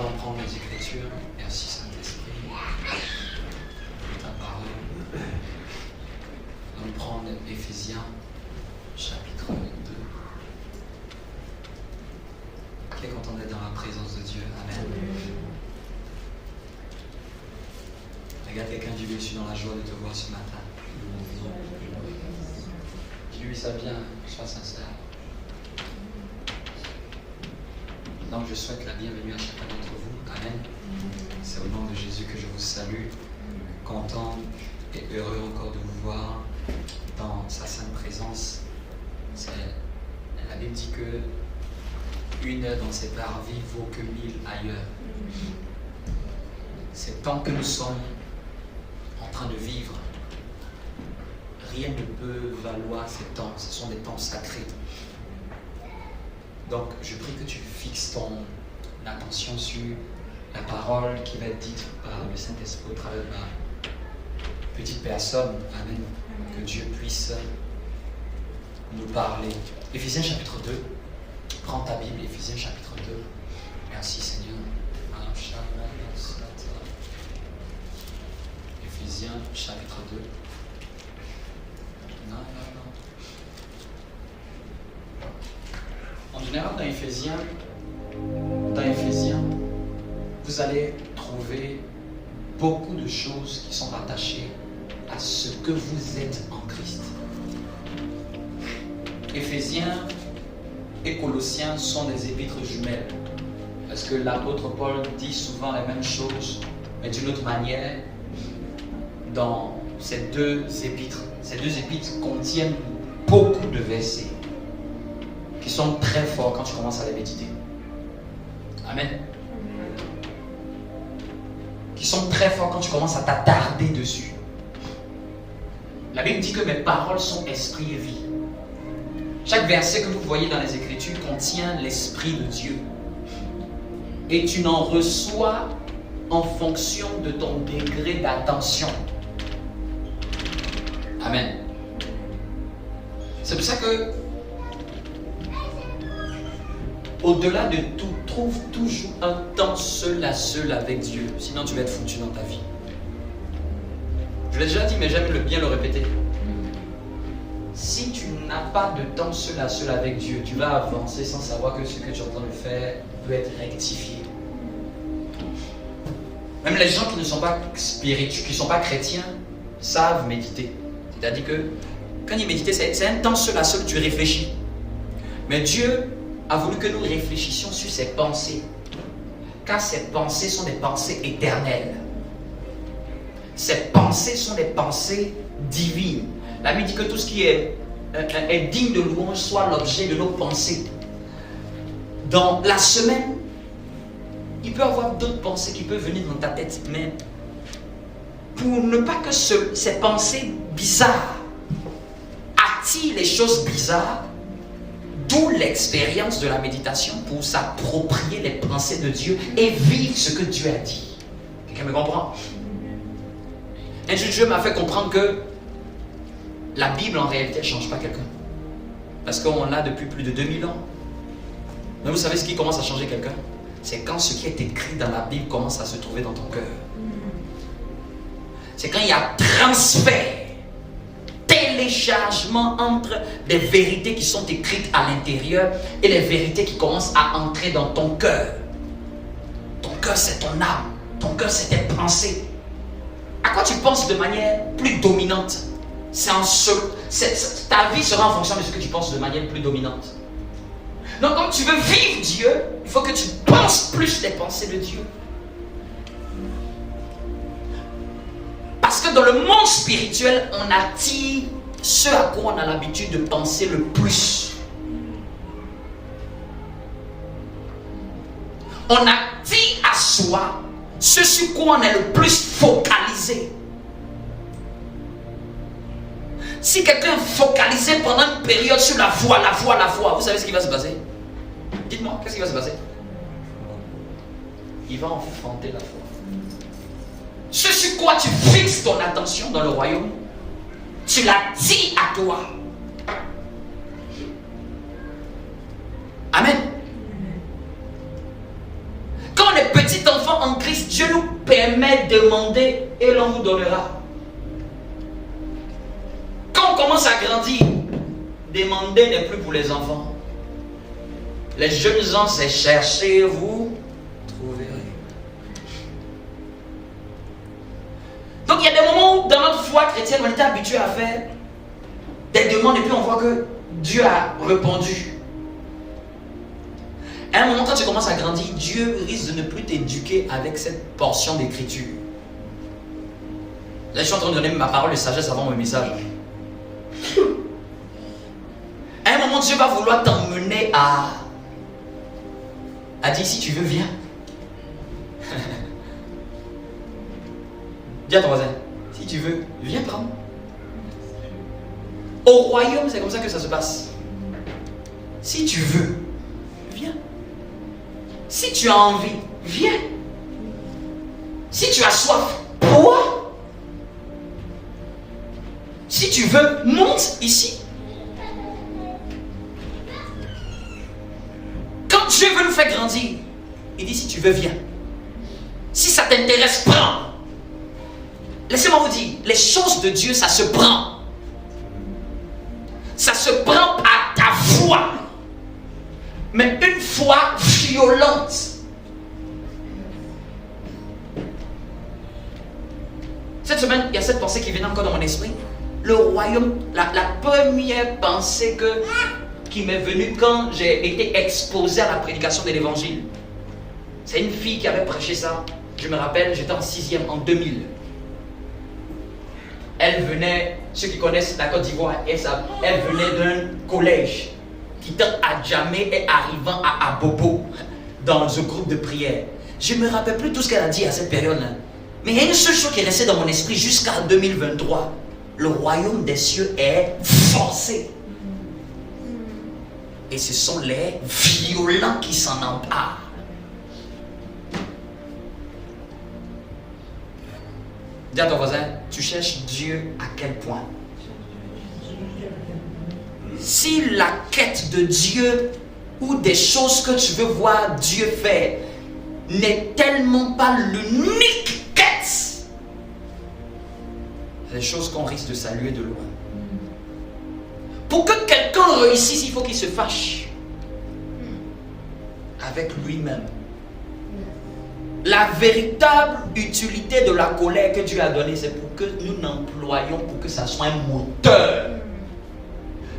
allons prendre les Écritures. Merci Saint-Esprit. Ta parole. Nous allons prendre Éphésiens, chapitre 2. Qui est content d'être dans la présence de Dieu? Amen. Regarde quelqu'un, dis-lui, je suis dans la joie de te voir ce matin. Dis-lui ça bien, sois sincère. Donc je souhaite la bienvenue à chacun d'entre vous. Amen. C'est au nom de Jésus que je vous salue. Content et heureux encore de vous voir dans sa sainte présence. La Bible dit que une heure dans cette art vie vaut que 1000 ailleurs. C'est tant que nous sommes en train de vivre, rien ne peut valoir ces temps. Ce sont des temps sacrés. Donc, je prie que tu fixes ton attention sur la parole qui va être dite par le Saint-Esprit au travers de ma petite personne. Amen. Que Dieu puisse nous parler. Éphésiens chapitre 2. Prends ta Bible, Éphésiens chapitre 2. Merci Seigneur. Éphésiens chapitre 2. Non. En général, dans Éphésiens, vous allez trouver beaucoup de choses qui sont rattachées à ce que vous êtes en Christ. Éphésiens et Colossiens sont des épîtres jumelles. Parce que l'apôtre Paul dit souvent les mêmes choses, mais d'une autre manière, dans ces deux épîtres. Ces deux épîtres contiennent beaucoup de versets qui sont très forts quand tu commences à les méditer. Amen. Qui sont très forts quand tu commences à t'attarder dessus. La Bible dit que mes paroles sont esprit et vie. Chaque verset que vous voyez dans les Écritures contient l'Esprit de Dieu. Et tu n'en reçois en fonction de ton degré d'attention. Amen. C'est pour ça que, au-delà de tout, trouve toujours un temps seul à seul avec Dieu. Sinon, tu vas être foutu dans ta vie. Je l'ai déjà dit, mais j'aime bien le répéter. Si tu n'as pas de temps seul à seul avec Dieu, tu vas avancer sans savoir que ce que tu es en train de faire peut être rectifié. Même les gens qui ne sont pas spirituels, qui ne sont pas chrétiens, savent méditer. C'est-à-dire que quand ils méditent, c'est un temps seul à seul, tu réfléchis. Mais Dieu a voulu que nous réfléchissions sur ses pensées. Car ses pensées sont des pensées éternelles. Ses pensées sont des pensées divines. La Bible dit que tout ce qui est digne de louange soit l'objet de nos pensées. Dans la semaine, il peut y avoir d'autres pensées qui peuvent venir dans ta tête, mais pour ne pas que ces pensées bizarres attirent les choses bizarres, d'où l'expérience de la méditation pour s'approprier les pensées de Dieu et vivre ce que Dieu a dit. Quelqu'un me comprend? Un jour, Dieu m'a fait comprendre que la Bible en réalité ne change pas quelqu'un. Parce qu'on l'a depuis plus de 2000 ans. Mais vous savez ce qui commence à changer quelqu'un? C'est quand ce qui est écrit dans la Bible commence à se trouver dans ton cœur. C'est quand il y a transfert, téléchargement entre les vérités qui sont écrites à l'intérieur et les vérités qui commencent à entrer dans ton cœur. Ton cœur, c'est ton âme. Ton cœur, c'est tes pensées. À quoi tu penses de manière plus dominante? Ta vie sera en fonction de ce que tu penses de manière plus dominante. Donc, quand tu veux vivre Dieu, il faut que tu penses plus les pensées de Dieu. Parce que dans le monde spirituel, on attire ce à quoi on a l'habitude de penser le plus. On attire à soi ce sur quoi on est le plus focalisé. Si quelqu'un est focalisé pendant une période sur la foi, vous savez ce qui va se passer? Dites-moi, qu'est-ce qui va se passer? Il va enfanter la foi. Ce sur quoi tu fixes ton attention dans le royaume, tu l'attires à toi. Amen. Quand on est petit foi en Christ, Dieu nous permet de demander et l'on nous donnera. Quand on commence à grandir, demander n'est plus pour les enfants. Les jeunes gens, c'est chercher, vous trouverez. Donc il y a des moments où dans notre foi chrétienne, on était habitué à faire des demandes et puis on voit que Dieu a répondu. À un moment, quand tu commences à grandir, Dieu risque de ne plus t'éduquer avec cette portion d'écriture. Là, je suis en train de donner ma parole de sagesse avant mon message. À un moment, Dieu va vouloir t'emmener à dire, si tu veux, viens. Dis à ton voisin, si tu veux, viens prendre. Au royaume, c'est comme ça que ça se passe. Si tu veux, viens. Si tu as envie, viens. Si tu as soif, bois. Si tu veux, monte ici. Quand Dieu veut nous faire grandir, il dit, si tu veux, viens. Si ça t'intéresse, prends. Laissez-moi vous dire, les choses de Dieu, ça se prend. Ça se prend à ta foi. Mais une foi violente. Cette semaine, il y a cette pensée qui vient encore dans mon esprit. Le royaume, la première pensée qui m'est venue quand j'ai été exposé à la prédication de l'évangile. C'est une fille qui avait prêché ça. Je me rappelle, j'étais en 6e en 2000. Elle venait, ceux qui connaissent la Côte d'Ivoire, elle venait d'un collège quittant Adjamé et arrivant à Abobo dans un groupe de prière. Je ne me rappelle plus tout ce qu'elle a dit à cette période-là. Mais il y a une seule chose qui est restée dans mon esprit jusqu'à 2023. Le royaume des cieux est forcé. Et ce sont les violents qui s'en emparent. Dis à ton voisin, tu cherches Dieu à quel point? Si la quête de Dieu ou des choses que tu veux voir Dieu faire n'est tellement pas l'unique quête, c'est des choses qu'on risque de saluer de loin. Pour que quelqu'un réussisse, il faut qu'il se fâche avec lui-même. La véritable utilité de la colère que Dieu a donnée, c'est pour que nous l'employions pour que ça soit un moteur.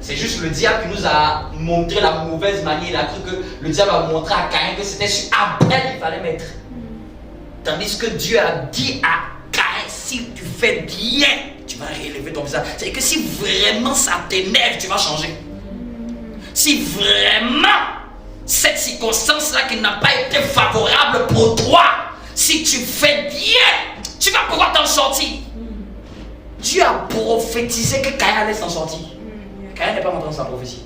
C'est juste le diable qui nous a montré la mauvaise manière. Il a cru que le diable a montré à Caïn que c'était sur Abel qu'il fallait mettre. Tandis que Dieu a dit à Caïn, si tu fais bien, tu vas relever ton visage. C'est que si vraiment ça t'énerve, tu vas changer. Si vraiment cette circonstance-là qui n'a pas été favorable pour toi, si tu fais bien, tu vas pouvoir t'en sortir. Dieu a prophétisé que Caïn allait s'en sortir. Caïn n'est pas montré dans sa prophétie.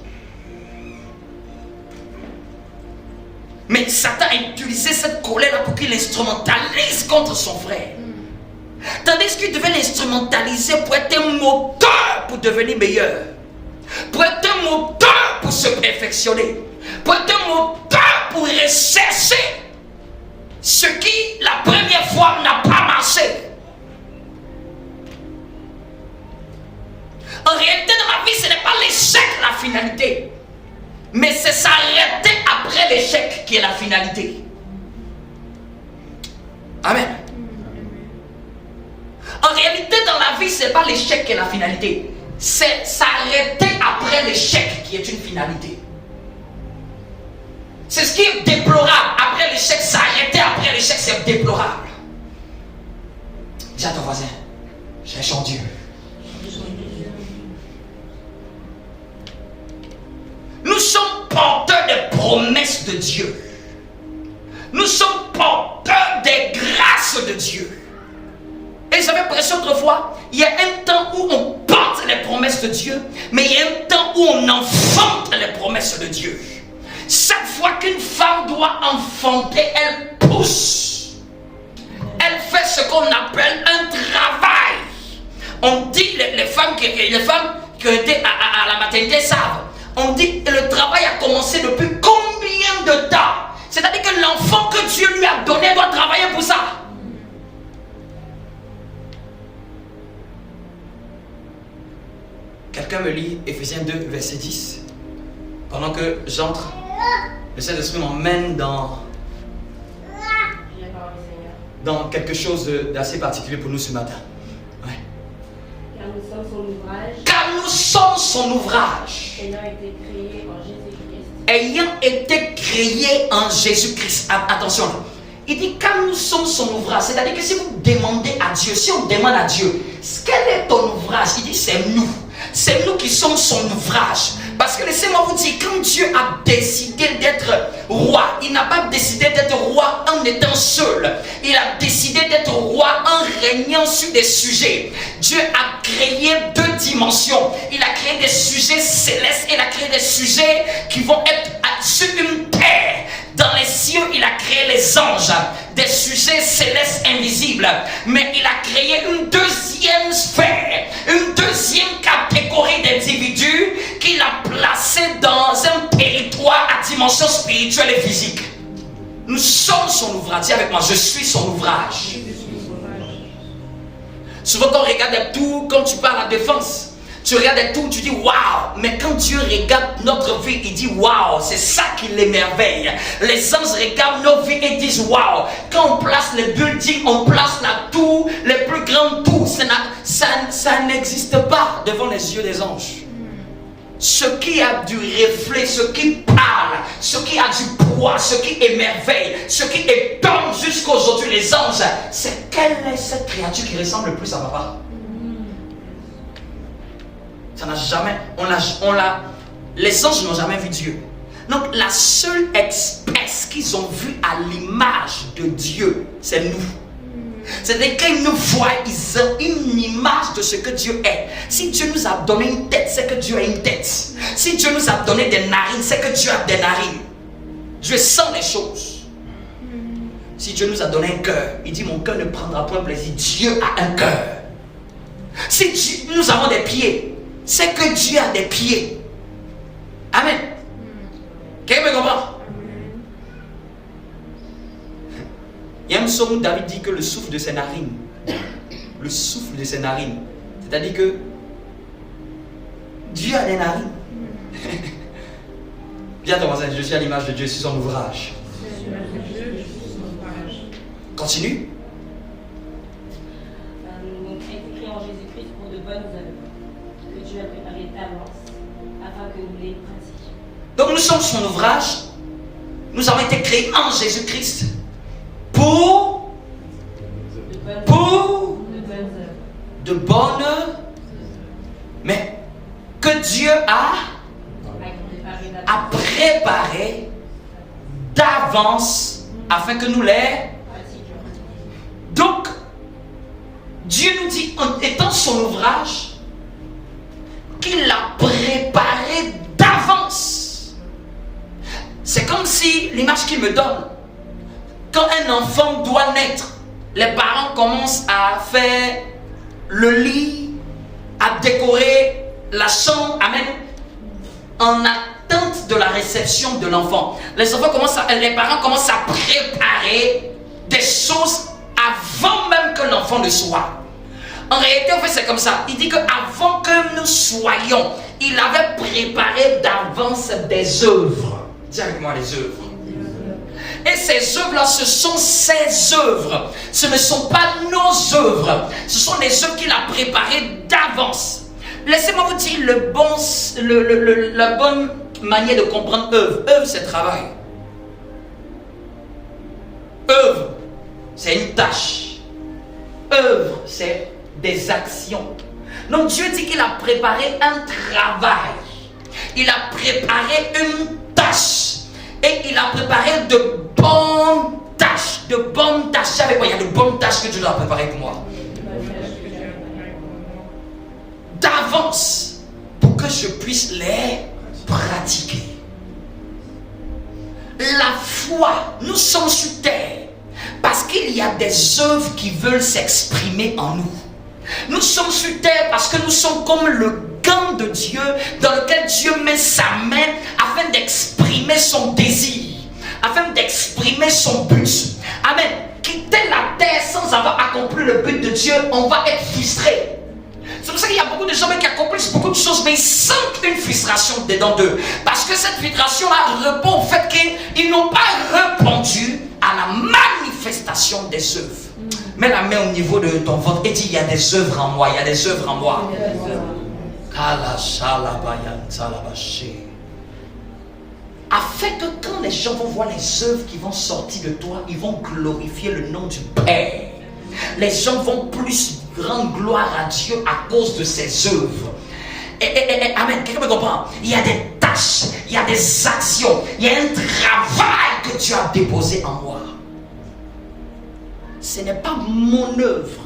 Mais Satan a utilisé cette colère-là pour qu'il l'instrumentalise contre son frère. Tandis qu'il devait l'instrumentaliser pour être un moteur pour devenir meilleur. Pour être un moteur pour se perfectionner. Pour être un moteur pour rechercher ce qui la première fois n'a pas marché. En réalité, dans ma vie, ce n'est pas l'échec la finalité, mais c'est s'arrêter après l'échec qui est la finalité. Amen. En réalité, dans la vie, ce n'est pas l'échec qui est la finalité, c'est s'arrêter après l'échec qui est une finalité. C'est ce qui est déplorable. Après l'échec, s'arrêter après l'échec, c'est déplorable. Dis à ton voisin, cherchons Dieu. Nous sommes porteurs des promesses de Dieu. Nous sommes porteurs des grâces de Dieu. Et j'avais prêché autrefois, il y a un temps où on porte les promesses de Dieu, mais il y a un temps où on enfante les promesses de Dieu. Chaque fois qu'une femme doit enfanter, elle pousse. Elle fait ce qu'on appelle un travail. On dit, les femmes qui étaient à la maternité savent, on dit que le travail a commencé depuis combien de temps? C'est-à-dire que l'enfant que Dieu lui a donné doit travailler pour ça. Quelqu'un me lit Éphésiens 2, verset 10. Pendant que j'entre, le Saint-Esprit m'emmène dans quelque chose d'assez particulier pour nous ce matin. Ouais. Car nous sommes son ouvrage. Car nous sommes son ouvrage. Ayant été créé en Jésus-Christ. Ayant été créé en Jésus-Christ. Attention. Il dit car nous sommes son ouvrage. C'est-à-dire que si vous demandez à Dieu, si on demande à Dieu, quel est ton ouvrage? Il dit c'est nous. C'est nous qui sommes son ouvrage. Parce que laissez-moi vous dire, quand Dieu a décidé d'être roi, il n'a pas décidé d'être roi en étant seul. Il a décidé d'être roi en régnant sur des sujets. Dieu a créé deux dimensions. Il a créé des sujets célestes et il a créé des sujets qui vont être sur une terre. Dans les cieux, il a créé les anges, des sujets célestes invisibles. Mais il a créé une deuxième sphère, une deuxième catégorie d'individus qu'il a placé dans un territoire à dimension spirituelle et physique. Nous sommes son ouvrage. Dis avec moi, je suis son ouvrage. Souvent quand on regarde tout, quand tu parles à la défense, tu regardes tout, tu dis waouh. Mais quand Dieu regarde notre vie, il dit waouh. C'est ça qui l'émerveille. Les anges regardent nos vies et disent waouh. Quand on place les buildings, on place la tour, les plus grandes tours. Ça n'existe pas devant les yeux des anges. Ce qui a du reflet, ce qui parle, ce qui a du poids, ce qui émerveille, ce qui étonne jusqu'à aujourd'hui les anges, c'est quelle est cette créature qui ressemble le plus à papa? Ça n'a jamais, les anges n'ont jamais vu Dieu. Donc la seule espèce qu'ils ont vue à l'image de Dieu, c'est nous. C'est-à-dire qu'ils nous voient, ils ont une image de ce que Dieu est. Si Dieu nous a donné une tête, c'est que Dieu a une tête. Si Dieu nous a donné des narines, c'est que Dieu a des narines. Dieu sent les choses. Si Dieu nous a donné un cœur, il dit mon cœur ne prendra point plaisir. Dieu a un cœur. Si nous avons des pieds, c'est que Dieu a des pieds. Amen. Quelqu'un me comprend? Il y a un psaume où David dit que le souffle de ses narines, c'est-à-dire que Dieu a des narines. Viens ton voisin, je suis à l'image de Dieu, je suis son ouvrage. Continue. Donc, a été créé en Jésus-Christ pour de bonnes œuvres que Dieu a préparées d'avance afin que nous les pratiquions. Donc nous sommes son ouvrage. Nous avons été créés en Jésus-Christ pour de bonnes œuvres. Mais que Dieu a préparé d'avance afin que nous les. Donc, Dieu nous dit, en étant son ouvrage, qu'il a préparé d'avance. C'est comme si, l'image qu'il me donne, quand un enfant doit naître, les parents commencent à faire le lit, à décorer la chambre, amen, en attente de la réception de l'enfant. Les parents commencent à préparer des choses avant même que l'enfant ne soit. En réalité, en fait, c'est comme ça. Il dit qu'avant que nous soyons, il avait préparé d'avance des œuvres. Dis avec moi les œuvres. Et ces œuvres-là, ce sont ses œuvres. Ce ne sont pas nos œuvres. Ce sont des œuvres qu'il a préparées d'avance. Laissez-moi vous dire la bonne manière de comprendre œuvre. Œuvre, c'est travail. Œuvre, c'est une tâche. Œuvre, c'est des actions. Donc Dieu dit qu'il a préparé un travail. Il a préparé une tâche. Et il a préparé de bonnes tâches. De bonnes tâches. Avec moi, il y a de bonnes tâches que Dieu a préparées pour moi. D'avance. Pour que je puisse les pratiquer. La foi, nous sommes sur terre. Parce qu'il y a des œuvres qui veulent s'exprimer en nous. Nous sommes sur terre parce que nous sommes comme le gant de Dieu dans lequel Dieu met sa main afin d'exprimer son désir, afin d'exprimer son but. Amen. Quitter la terre sans avoir accompli le but de Dieu, on va être frustré. C'est pour ça qu'il y a beaucoup de gens qui accomplissent beaucoup de choses, mais ils sentent une frustration dedans d'eux. Parce que cette frustration-là répond au fait qu'ils n'ont pas répondu à la manifestation des œuvres. Mets la main au niveau de ton ventre et dis, il y a des œuvres en moi, il y a des œuvres en moi. Afin que quand les gens vont voir les œuvres qui vont sortir de toi, ils vont glorifier le nom du Père. Les gens vont plus rendre gloire à Dieu à cause de ses œuvres. Amen. Quelqu'un me comprend? Il y a des tâches, il y a des actions, il y a un travail que Dieu a déposé en moi. Ce n'est pas mon œuvre,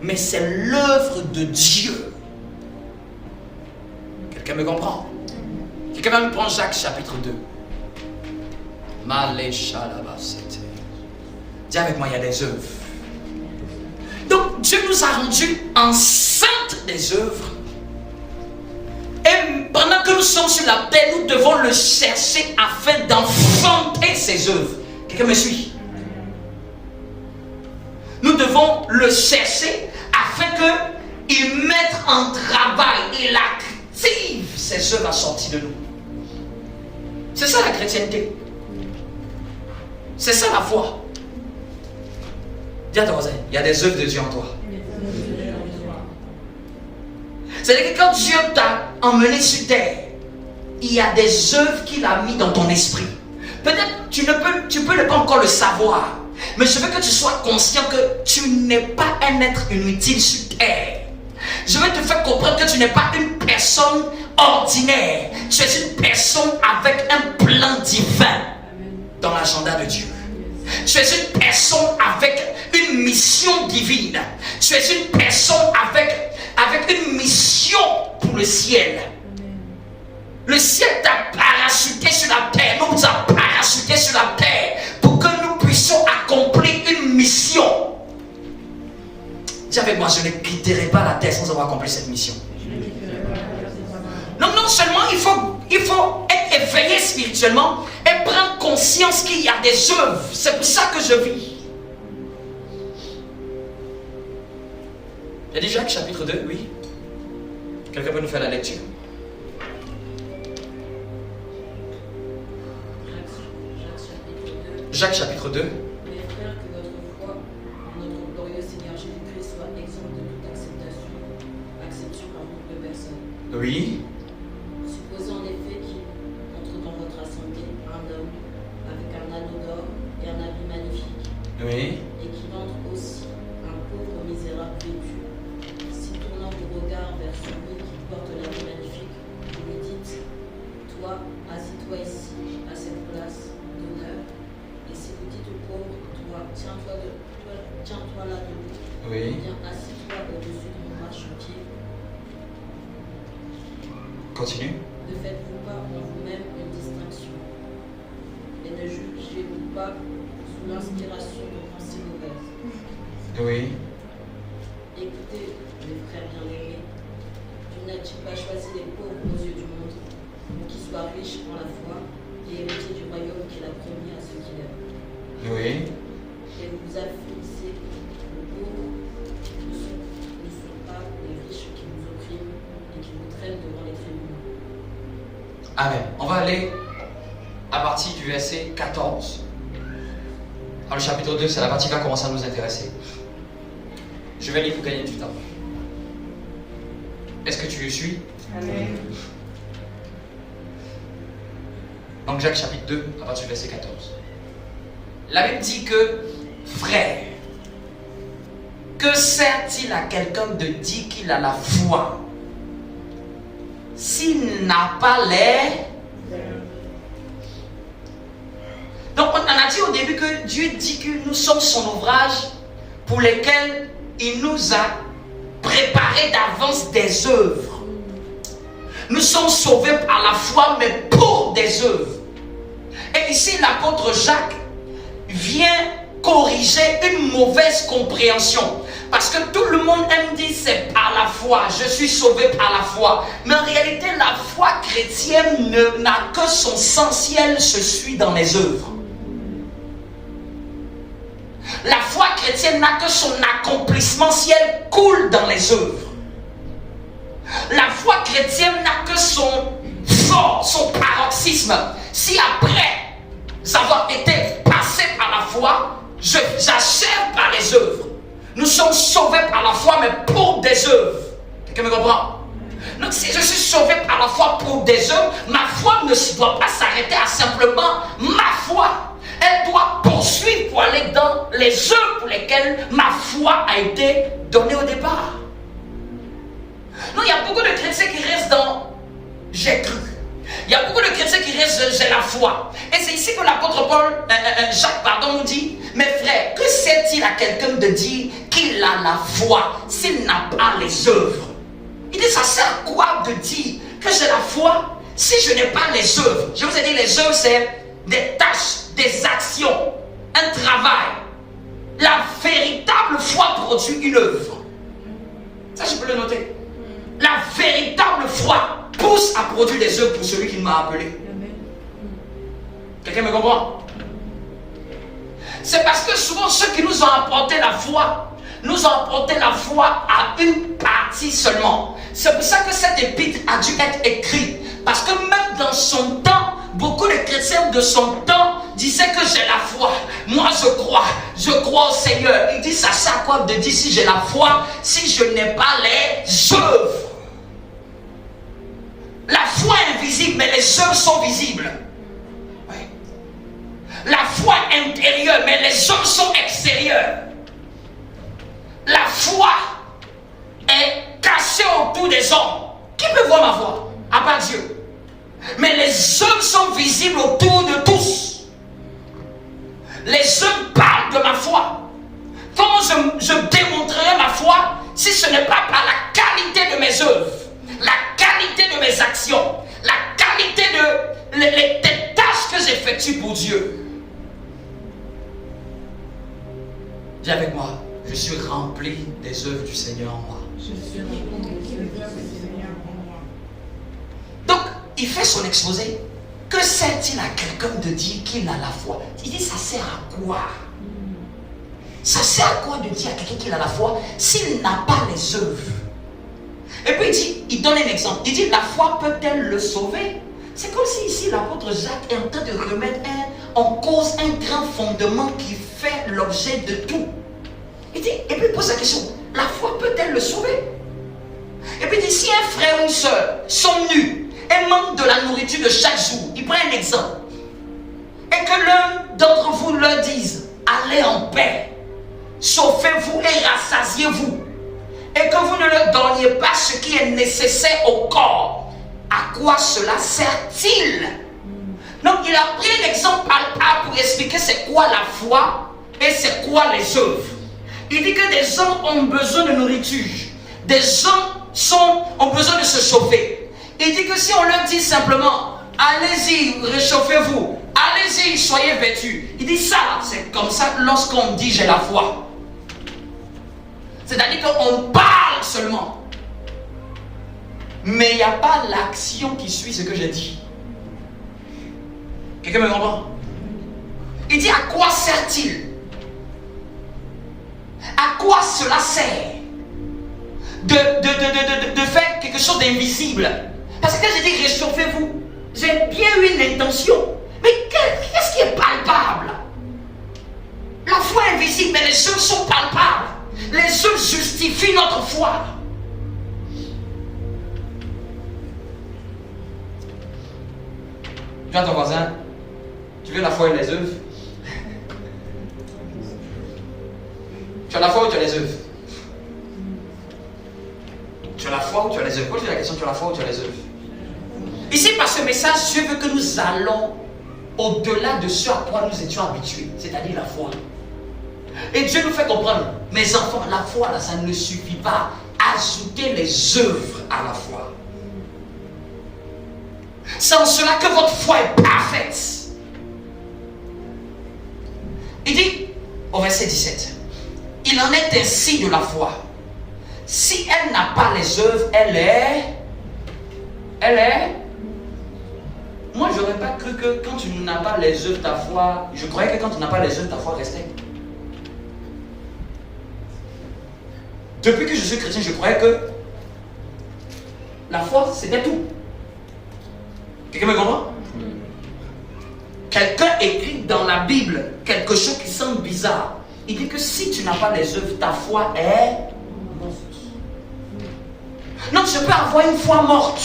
mais c'est l'œuvre de Dieu. Quelqu'un me comprend? Quelqu'un va me prendre Jacques chapitre 2. Dis avec moi, il y a des œuvres. Donc Dieu nous a rendus enceintes des œuvres. Et pendant que nous sommes sur la terre, nous devons le chercher afin d'enfanter ses œuvres. Quelqu'un me suit? Nous devons le chercher afin qu'il mette en travail, il active ses œuvres à sortir de nous. C'est ça la chrétienté. C'est ça la foi. Dis à ton voisin, il y a des œuvres de Dieu en toi. C'est-à-dire que quand Dieu t'a emmené sur terre, il y a des œuvres qu'il a mis dans ton esprit. Peut-être tu peux ne pas encore le savoir, mais je veux que tu sois conscient que tu n'es pas un être inutile sur terre. Je veux te faire comprendre que tu n'es pas une personne ordinaire. Tu es une personne avec un plan divin dans l'agenda de Dieu. Tu es une personne avec une mission divine. Tu es une personne avec une mission pour le ciel. Le ciel t'a parachuté sur la terre. Nous a parachuté sur la terre pour que nous puissions accomplir une mission. Dis avec moi, je ne quitterai pas la terre sans avoir accompli cette mission. Donc non seulement il faut être éveillé spirituellement et prendre conscience qu'il y a des œuvres. C'est pour ça que je vis. Il y a dit Jacques chapitre 2, oui. Quelqu'un peut nous faire la lecture? Jacques chapitre 2. Mes frères, que votre foi en notre glorieux Seigneur Jésus-Christ soit exempte de toute acception par beaucoup de personnes. Oui. Supposez en effet qu'il entre dans votre assemblée un homme avec un anneau d'or et un habit magnifique, Oui. et qu'il entre aussi un pauvre misérable vêtu. Si tournant vos regards vers celui qui porte l'habit magnifique, vous lui dites, toi, assis-toi ici, à cette place d'honneur. Et si vous dites au pauvre, toi, tiens-toi là debout, Oui. bien assis-toi au-dessus de mon marchepied. Continue. Ne faites-vous pas en vous-même une distinction, et ne jugez-vous pas sous l'inspiration de pensées mauvaises. Oui. Écoutez, mes frères bien-aimés, Dieu n'a-t-il pas choisi les pauvres aux yeux du monde, pour qu'ils soient riches en la foi et héritiers du royaume qu'il a promis à ceux qu'il aime. Oui. Et vous affligez les pauvres ne sont pas les riches qui vous oppriment et qui vous traînent devant les tribunaux. Amen. On va aller à partir du verset 14. Dans le chapitre 2, c'est la partie qui va commencer à nous intéresser. Je vais lire pour gagner du temps. Est-ce que tu le suis? Amen. Donc Jacques chapitre 2, à partir du verset 14. La Bible dit que, frère, que sert-il à quelqu'un de dire qu'il a la foi s'il n'a pas l'air? Donc on a dit au début que Dieu dit que nous sommes son ouvrage pour lesquels il nous a préparé d'avance des œuvres. Nous sommes sauvés par la foi, mais pour des œuvres. Et ici l'apôtre Jacques vient corriger une mauvaise compréhension. Parce que tout le monde aime dire c'est par la foi, je suis sauvé par la foi. Mais en réalité, la foi chrétienne n'a que son essentiel se suit dans les œuvres. La foi chrétienne n'a que son accomplissement si elle coule dans les œuvres. La foi chrétienne n'a que son paroxysme. Si après avoir été passé par la foi, j'achève par les œuvres. Nous sommes sauvés par la foi, mais pour des œuvres. Quelqu'un me comprend? Donc si je suis sauvé par la foi pour des œuvres, ma foi ne doit pas s'arrêter à simplement ma foi. Elle doit poursuivre pour aller dans les œuvres pour lesquelles ma foi a été donnée au départ. Non, il y a beaucoup de chrétiens qui restent dans « j'ai cru ». Il y a beaucoup de chrétiens qui restent « j'ai la foi ». Et c'est ici que l'apôtre Jacques nous dit « Mes frères, que sert-il à quelqu'un de dire qu'il a la foi s'il n'a pas les œuvres ?» Il dit « Ça sert à quoi de dire que j'ai la foi si je n'ai pas les œuvres ?» Je vous ai dit, les œuvres, c'est des tâches, des actions, un travail. La véritable foi produit une œuvre. Ça, je peux le noter. La véritable foi pousse à produire des œuvres pour celui qui m'a appelé. Quelqu'un me comprend? C'est parce que souvent ceux qui nous ont apporté la foi, nous ont apporté la foi à une partie seulement. C'est pour ça que cette épître a dû être écrite. Parce que même dans son temps, beaucoup de chrétiens de son temps disaient que j'ai la foi. Moi je crois au Seigneur. Il dit, ça sert à quoi de dire si j'ai la foi, si je n'ai pas les œuvres? La foi est invisible, mais les œuvres sont visibles. Oui. La foi est intérieure, mais les œuvres sont extérieures. La foi est cachée autour des hommes. Qui peut voir ma foi? À part Dieu. Mais les œuvres sont visibles autour de tous. Les œuvres parlent de ma foi. Comment je démontrerai ma foi si ce n'est pas par la qualité de mes œuvres, la qualité de mes actions, la qualité des tâches que j'effectue pour Dieu? Dis avec moi, je suis rempli des œuvres du Seigneur en moi. Je suis rempli des œuvres du Seigneur en moi. Donc, il fait son exposé. Que sert-il à quelqu'un de dire qu'il a la foi? Il dit, ça sert à quoi? Ça sert à quoi de dire à quelqu'un qu'il a la foi s'il n'a pas les œuvres? Et puis il donne un exemple. Il dit, la foi peut-elle le sauver? C'est comme si ici l'apôtre Jacques est en train de remettre en cause un grand fondement qui fait l'objet de tout. Il dit, et puis il pose la question, la foi peut-elle le sauver? Et puis il dit, si un frère ou une soeur sont nus et manquent de la nourriture de chaque jour, il prend un exemple, et que l'un d'entre vous leur dise, allez en paix, chauffez-vous et rassasiez-vous, et que vous ne leur donniez pas ce qui est nécessaire au corps, à quoi cela sert-il? Donc il a pris un exemple palpable pour expliquer c'est quoi la foi et c'est quoi les œuvres. Il dit que des hommes ont besoin de nourriture, des hommes ont besoin de se chauffer. Il dit que si on leur dit simplement allez-y, réchauffez-vous, allez-y, soyez vêtus, il dit ça, c'est comme ça lorsqu'on dit j'ai la foi. C'est-à-dire qu'on parle seulement, mais il n'y a pas l'action qui suit ce que j'ai dit. Quelqu'un me comprend? Il dit à quoi sert-il? À quoi cela sert de faire quelque chose d'invisible? Parce que j'ai dit réchauffez-vous, j'ai bien eu une intention, mais qu'est-ce qui est palpable? La foi est invisible, mais les œuvres sont palpables. Les œuvres justifient notre foi. Tu vois ton voisin, tu veux la foi et les œuvres? Tu as la foi ou tu as les œuvres? Tu as la foi ou tu as les œuvres? Pose la question, tu as la foi ou tu as les œuvres? Ici, par ce message, Dieu veut que nous allons au-delà de ce à quoi nous étions habitués, c'est-à-dire la foi. Et Dieu nous fait comprendre, mes enfants, la foi, là, ça ne suffit pas. Ajoutez les œuvres à la foi. C'est en cela que votre foi est parfaite. Il dit, au verset 17, il en est ainsi de la foi. Si elle n'a pas les œuvres, elle est. Moi, je n'aurais pas cru que quand tu n'as pas les œuvres, ta foi. Je croyais que quand tu n'as pas les œuvres, ta foi restait. Depuis que je suis chrétien, je croyais que la foi, c'était tout. Quelqu'un me comprend? Quelqu'un écrit dans la Bible quelque chose qui semble bizarre. Il dit que si tu n'as pas les œuvres, ta foi est morte. Donc je peux avoir une foi morte.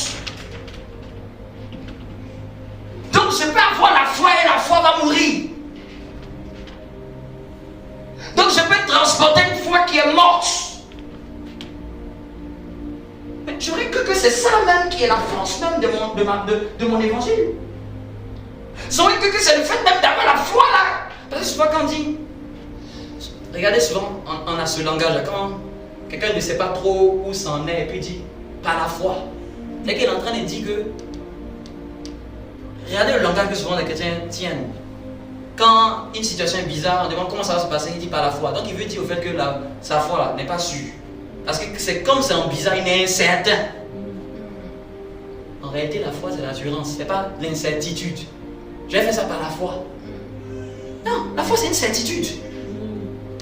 Donc je peux avoir la foi et la foi va mourir. Donc je peux transporter une foi qui est morte. Mais j'aurais cru que c'est ça même qui est la force même de mon évangile. J'aurais cru que c'est le fait même d'avoir la foi là. Parce que souvent quand on dit, regardez souvent, on a ce langage là, quand quelqu'un ne sait pas trop où c'en est et puis dit, par la foi. C'est qu'il est en train de dire que, regardez le langage que souvent les chrétiens tiennent. Quand une situation est bizarre, on demande comment ça va se passer, il dit par la foi. Donc il veut dire au fait que sa foi là n'est pas sûre. Parce que c'est comme c'est en bizarre, il est incertain. En réalité, la foi c'est l'assurance, c'est pas l'incertitude. Je vais faire ça par la foi. Non, la foi c'est une certitude.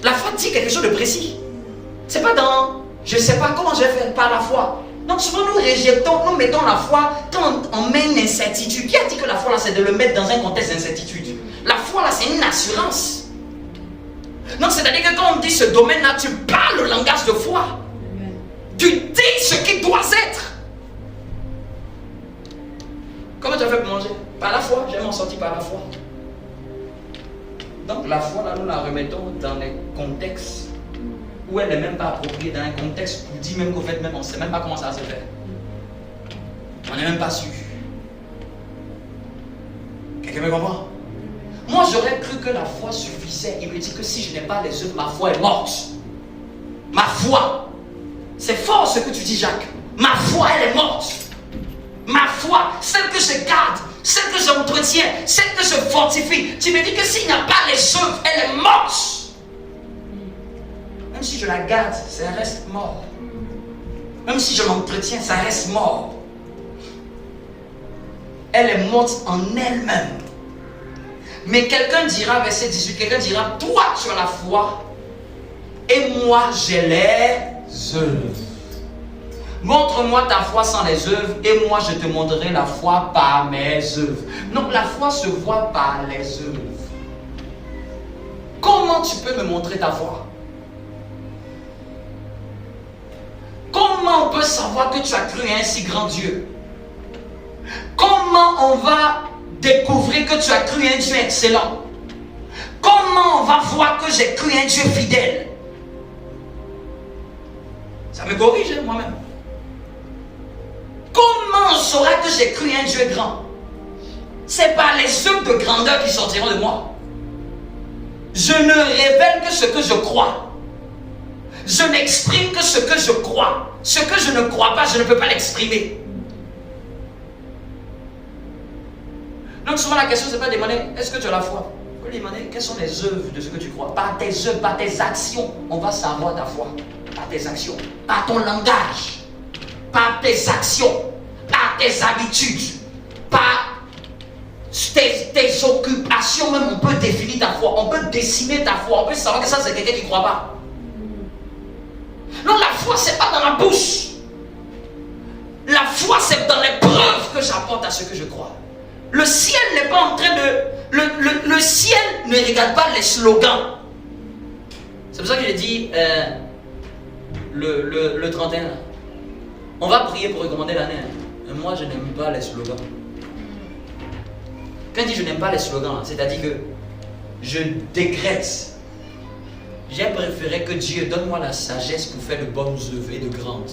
La foi dit quelque chose de précis. C'est pas dans je ne sais pas comment je vais faire par la foi. Donc souvent nous mettons la foi quand on met une incertitude. Qui a dit que la foi là c'est de le mettre dans un contexte d'incertitude? La foi là c'est une assurance. Donc c'est-à-dire que quand on dit ce domaine là, tu parles le langage de foi. Tu dis ce qui doit être. Comment tu as fait pour manger? Par la foi, je vais m'en sortir par la foi. Donc la foi là, nous la remettons dans les contextes où elle n'est même pas appropriée, dans un contexte où on dit même qu'au fait même on ne sait même pas comment ça va se faire. On n'est même pas sûr. Quelqu'un me comprend? Moi j'aurais cru que la foi suffisait. Il me dit que si je n'ai pas les œuvres, ma foi est morte. Ma foi. C'est fort ce que tu dis, Jacques. Ma foi elle est morte. Ma foi, celle que je garde, celle que j'entretiens, celle que je fortifie. Tu me dis que s'il n'y a pas les œuvres, elle est morte. Même si je la garde, ça reste mort. Même si je l'entretiens, ça reste mort. Elle est morte en elle-même. Mais quelqu'un dira, verset 18, quelqu'un dira, toi tu as la foi et moi j'ai les œuvres. Montre-moi ta foi sans les œuvres et moi je te montrerai la foi par mes œuvres. Donc la foi se voit par les œuvres. Comment tu peux me montrer ta foi? Comment on peut savoir que tu as cru à un si grand Dieu? Comment on va découvrir que tu as cru à un Dieu excellent? Comment on va voir que j'ai cru à un Dieu fidèle? Ça me corrige moi-même. Comment on saura que j'ai cru à un Dieu grand? C'est par les œuvres de grandeur qui sortiront de moi. Je ne révèle que ce que je crois. Je n'exprime que ce que je crois. Ce que je ne crois pas, je ne peux pas l'exprimer. Donc souvent la question, c'est pas demander est-ce que tu as la foi? Il faut demander quelles sont les œuvres de ce que tu crois. Par tes œuvres, par tes actions, on va savoir ta foi. Par tes actions, par ton langage, par tes actions, par tes habitudes, par tes occupations même, on peut définir ta foi, on peut dessiner ta foi, on peut savoir que ça c'est quelqu'un qui ne croit pas. Non, la foi c'est pas dans la bouche. La foi c'est dans les preuves que j'apporte à ce que je crois. Le ciel n'est pas en train de... Le ciel ne regarde pas les slogans. C'est pour ça que j'ai dit le 31. On va prier pour recommander l'année. Moi je n'aime pas les slogans. Quand je dis je n'aime pas les slogans, c'est-à-dire que je décrète. J'ai préféré que Dieu donne-moi la sagesse pour faire de bonnes œuvres et de grandes.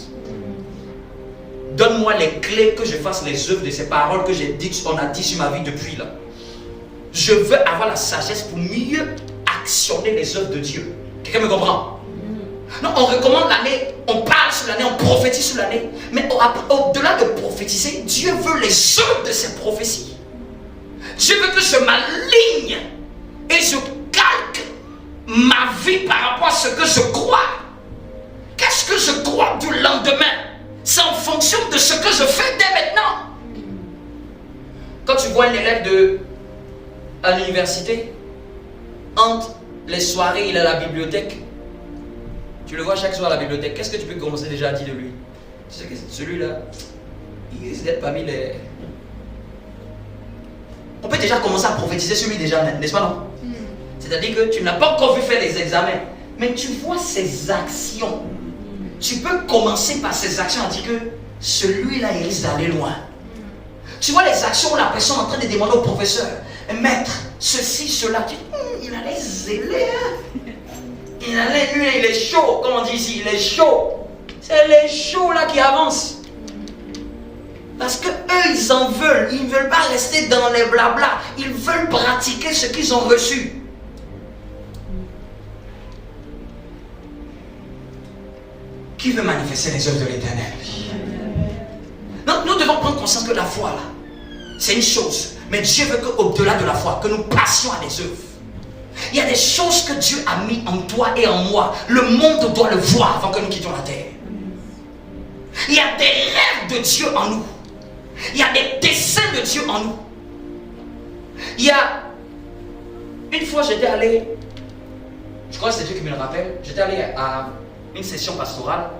Donne-moi les clés que je fasse les œuvres de ces paroles que j'ai dites, on a dit sur ma vie depuis là. Je veux avoir la sagesse pour mieux actionner les œuvres de Dieu. Quelqu'un me comprend? Non, on recommande l'année, on parle sur l'année, on prophétise sur l'année. Mais au-delà de prophétiser, Dieu veut les œuvres de ces prophéties. Dieu veut que je m'aligne et je calque ma vie par rapport à ce que je crois. Qu'est-ce que je crois du lendemain? C'est en fonction de ce que je fais dès maintenant. Quand tu vois un élève à l'université, entre les soirées, il est à la bibliothèque. Tu le vois chaque soir à la bibliothèque. Qu'est-ce que tu peux commencer déjà à dire de lui? Tu sais que celui-là, il risque d'être parmi les... On peut déjà commencer à prophétiser sur lui déjà, n'est-ce pas non? C'est-à-dire que tu n'as pas encore vu faire les examens, mais tu vois ses actions. Tu peux commencer par ses actions à dire que celui-là, il risque d'aller loin. Tu vois les actions où la personne est en train de demander au professeur, maître, ceci, cela, il a l'air zélé. Il a l'air, lui, il est chaud, comme on dit ici, il est chaud. C'est les chauds là qui avancent. Parce que eux, ils en veulent. Ils ne veulent pas rester dans les blabla. Ils veulent pratiquer ce qu'ils ont reçu. Qui veut manifester les œuvres de l'Éternel? Nous devons prendre conscience que la foi, là, c'est une chose. Mais Dieu veut qu'au-delà de la foi, que nous passions à des œuvres. Il y a des choses que Dieu a mis en toi et en moi. Le monde doit le voir avant que nous quittions la terre. Il y a des rêves de Dieu en nous. Il y a des desseins de Dieu en nous. Il y a... Une fois, j'étais allé... Je crois que c'est Dieu qui me le rappelle. J'étais allé à une session pastorale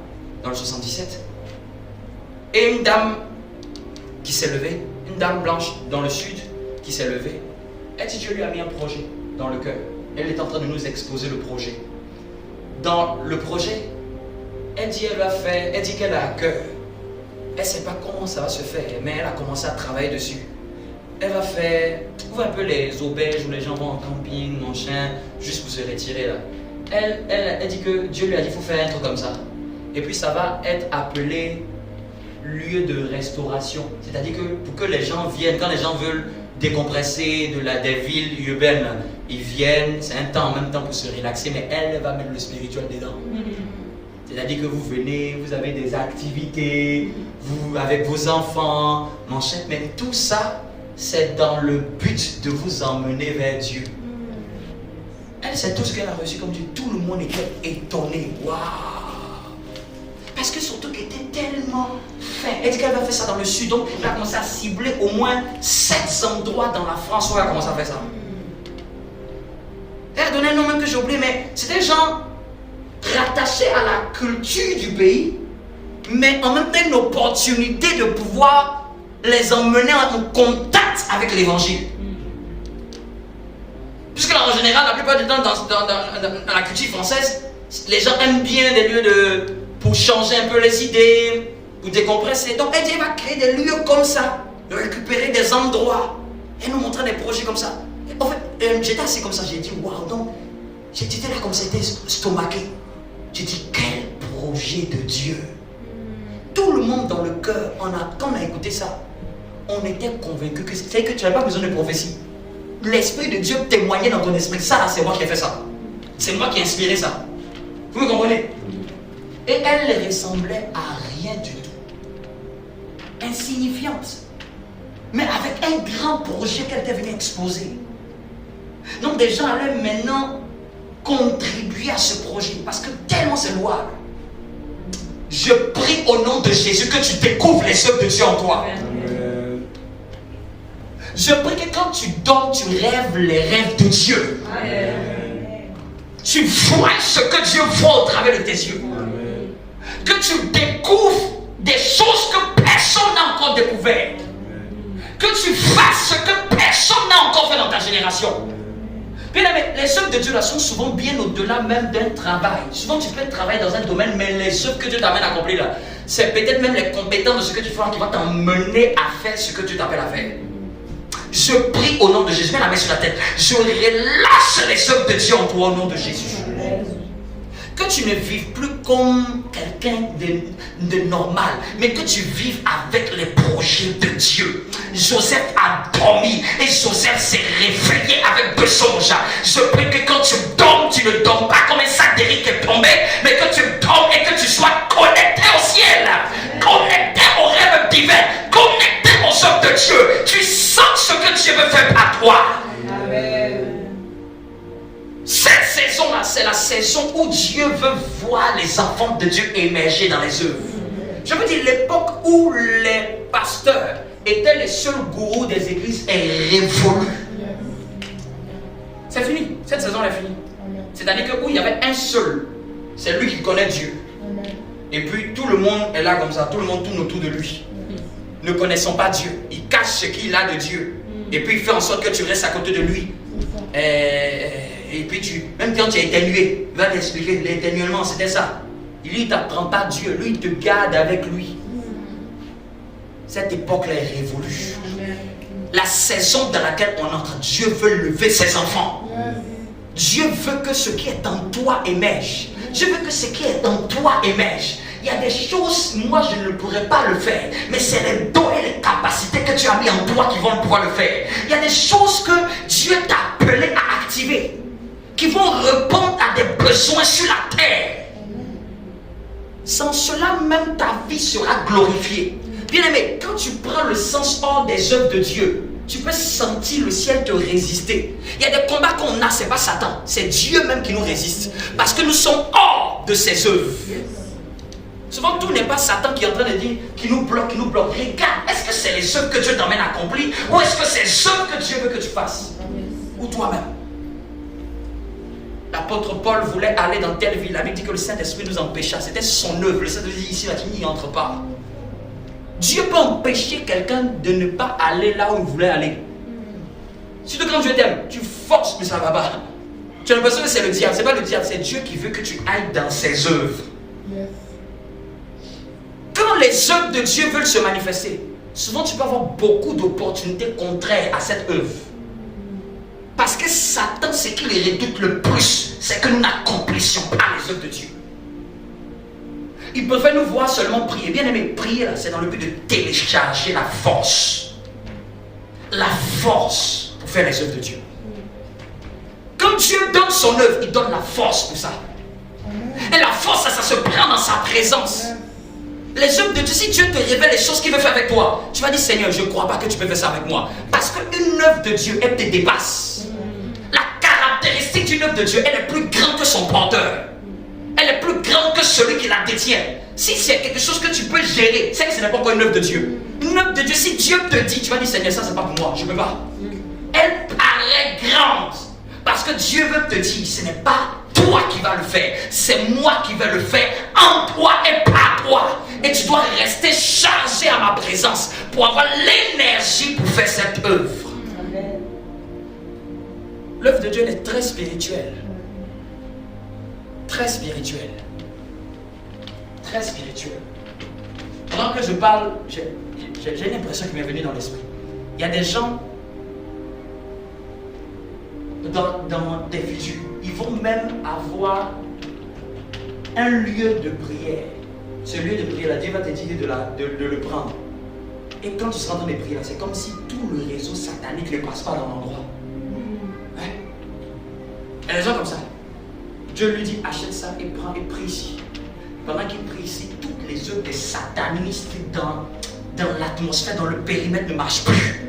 dans le 77. Et une dame qui s'est levée, une dame blanche dans le sud qui s'est levée, elle dit Dieu lui a mis un projet dans le cœur. Elle est en train de nous exposer le projet. Dans le projet, elle dit qu'elle a à cœur. Elle ne sait pas comment ça va se faire, mais elle a commencé à travailler dessus. Elle va faire, vous voyez un peu les auberges où les gens vont en camping, machin, juste pour se retirer là. Elle dit que Dieu lui a dit qu'il faut faire un truc comme ça. Et puis ça va être appelé lieu de restauration. C'est-à-dire que pour que les gens viennent, quand les gens veulent décompresser des villes urbaines, ils viennent, c'est un temps en même temps pour se relaxer, mais elle va mettre le spirituel dedans. C'est-à-dire que vous venez, vous avez des activités, vous avec vos enfants, mais tout ça, c'est dans le but de vous emmener vers Dieu. Elle, c'est tout ce qu'elle a reçu comme Dieu. Tout le monde était étonné. Waouh! Parce que son truc était tellement fin. Elle dit qu'elle va faire ça dans le sud. Donc, elle a commencé à cibler au moins 7 endroits dans la France où elle a commencé à faire ça. Elle a donné un nom même que j'ai oublié, mais c'était des gens rattachés à la culture du pays, mais en même temps une opportunité de pouvoir les emmener en contact avec l'évangile. Puisque là, en général, la plupart du temps, dans la culture française, les gens aiment bien des lieux pour changer un peu les idées, pour décompresser. Donc, elle va créer des lieux comme ça, de récupérer des endroits. Elle nous montrait des projets comme ça. En fait, j'étais assis comme ça, j'ai dit, waouh, donc, j'étais là comme ça, j'étais stomaqué. J'ai dit, quel projet de Dieu. Tout le monde dans le cœur, quand on a écouté ça, on était convaincus que c'est que tu n'as pas besoin de prophétie. L'Esprit de Dieu témoignait dans ton esprit. Ça, c'est moi qui ai fait ça. C'est moi qui ai inspiré ça. Vous me comprenez? Et elle ne ressemblait à rien du tout. Insignifiante. Mais avec un grand projet qu'elle était venue exposer. Donc des gens allaient maintenant contribuer à ce projet. Parce que tellement c'est louable. Je prie au nom de Jésus que tu découvres les œuvres de Dieu en toi. Je prie que quand tu dors, tu rêves les rêves de Dieu. Amen. Tu vois ce que Dieu voit au travers de tes yeux. Amen. Que tu découvres des choses que personne n'a encore découvertes. Que tu fasses ce que personne n'a encore fait dans ta génération. Bien, les œuvres de Dieu là sont souvent bien au-delà même d'un travail. Souvent tu peux travailler dans un domaine, mais les œuvres que Dieu t'amène à accomplir là, c'est peut-être même les compétences de ce que tu fais qui va t'emmener à faire ce que Dieu t'appelle à faire. Je prie au nom de Jésus, mets la main sur la tête. Je relâche les œuvres de Dieu en toi au nom de Jésus. Que tu ne vives plus comme quelqu'un de normal, mais que tu vives avec les projets de Dieu. Joseph a dormi et Joseph s'est réveillé avec deux songes. Je prie que quand tu dors, tu ne dors pas comme un sac d'Éric qui est tombé, mais que tu dors et que tu sois connecté au ciel, connecté aux rêves divins, connecté aux œuvres de Dieu. Tu sens ce que Dieu veut faire à toi. Amen. Cette saison-là, c'est la saison où Dieu veut voir les enfants de Dieu émerger dans les œuvres. Je veux dire, l'époque où les pasteurs étaient les seuls gourous des églises est révolue. C'est fini, cette saison-là est finie. C'est-à-dire que où il y avait un seul, c'est lui qui connaît Dieu. Et puis tout le monde est là comme ça, tout le monde tourne autour de lui. ne connaissont pas Dieu. Il cache ce qu'il a de Dieu. Et puis il fait en sorte que tu restes à côté de lui. Et puis même quand tu as éternué, il va t'expliquer l'éternuement, c'était ça. Lui, il ne t'apprend pas Dieu. Lui, il te garde avec lui. Cette époque-là est révolue. La saison dans laquelle on entre, Dieu veut lever ses enfants. Dieu veut que ce qui est en toi émerge. Dieu veut que ce qui est en toi émerge. Il y a des choses, moi je ne pourrais pas le faire, mais c'est les dons et les capacités que tu as mis en toi qui vont pouvoir le faire. Il y a des choses que Dieu t'a appelé à activer, qui vont répondre à des besoins sur la terre. Sans cela, même ta vie sera glorifiée. Bien-aimé, quand tu prends le sens hors des œuvres de Dieu, tu peux sentir le ciel te résister. Il y a des combats qu'on a, ce n'est pas Satan, c'est Dieu même qui nous résiste. Parce que nous sommes hors de ses œuvres. Souvent, tout n'est pas Satan qui est en train de dire, qui nous bloque, qui nous bloque. Regarde, est-ce que c'est les œuvres que Dieu t'emmène à accomplir, ou est-ce que c'est les œuvres que Dieu veut que tu fasses? Ou toi-même? L'apôtre Paul voulait aller dans telle ville. La Bible dit que le Saint-Esprit nous empêcha. C'était son œuvre. Le Saint-Esprit dit ici, là, tu n'y entres pas. Dieu peut empêcher quelqu'un de ne pas aller là où il voulait aller. Surtout quand Dieu t'aime, tu forces, mais ça ne va pas. Tu as l'impression que c'est le diable. Ce n'est pas le diable, c'est Dieu qui veut que tu ailles dans ses œuvres. Quand les œuvres de Dieu veulent se manifester, souvent tu peux avoir beaucoup d'opportunités contraires à cette œuvre. Parce que Satan, ce qui les redoute le plus, c'est que nous n'accomplissions pas les œuvres de Dieu. Il préfère nous voir seulement prier. Bien aimé, prier là, c'est dans le but de télécharger la force. La force pour faire les œuvres de Dieu. Quand Dieu donne son œuvre, il donne la force pour ça. Et la force, ça se prend dans sa présence. Les œuvres de Dieu, si Dieu te révèle les choses qu'il veut faire avec toi, tu vas dire, Seigneur, je ne crois pas que tu peux faire ça avec moi. Parce qu'une œuvre de Dieu, elle te dépasse. La caractéristique d'une œuvre de Dieu, elle est plus grande que son porteur. Elle est plus grande que celui qui la détient. Si c'est quelque chose que tu peux gérer, c'est que ce n'est pas encore une œuvre de Dieu. Une œuvre de Dieu, si Dieu te dit, tu vas dire, Seigneur, ça c'est pas pour moi, je ne peux pas. Elle paraît grande. Parce que Dieu veut te dire, ce n'est pas toi qui vas le faire, c'est moi qui vais le faire en toi et par toi. Et tu dois rester chargé à ma présence pour avoir l'énergie pour faire cette œuvre. L'œuvre de Dieu elle est très spirituelle. Très spirituelle. Très spirituelle. Pendant que je parle, j'ai une impression qui m'est venue dans l'esprit. Il y a des gens dans des visions, ils vont même avoir un lieu de prière. Ce lieu de prière, là, Dieu va te dire de le prendre. Et quand tu seras dans les prières, c'est comme si tout le réseau satanique ne passe pas dans l'endroit. Hein? Il y a des gens comme ça. Dieu lui dit, achète ça et prends et prie ici. Pendant qu'il prie ici, toutes les œuvres des satanistes dans l'atmosphère, dans le périmètre ne marchent plus.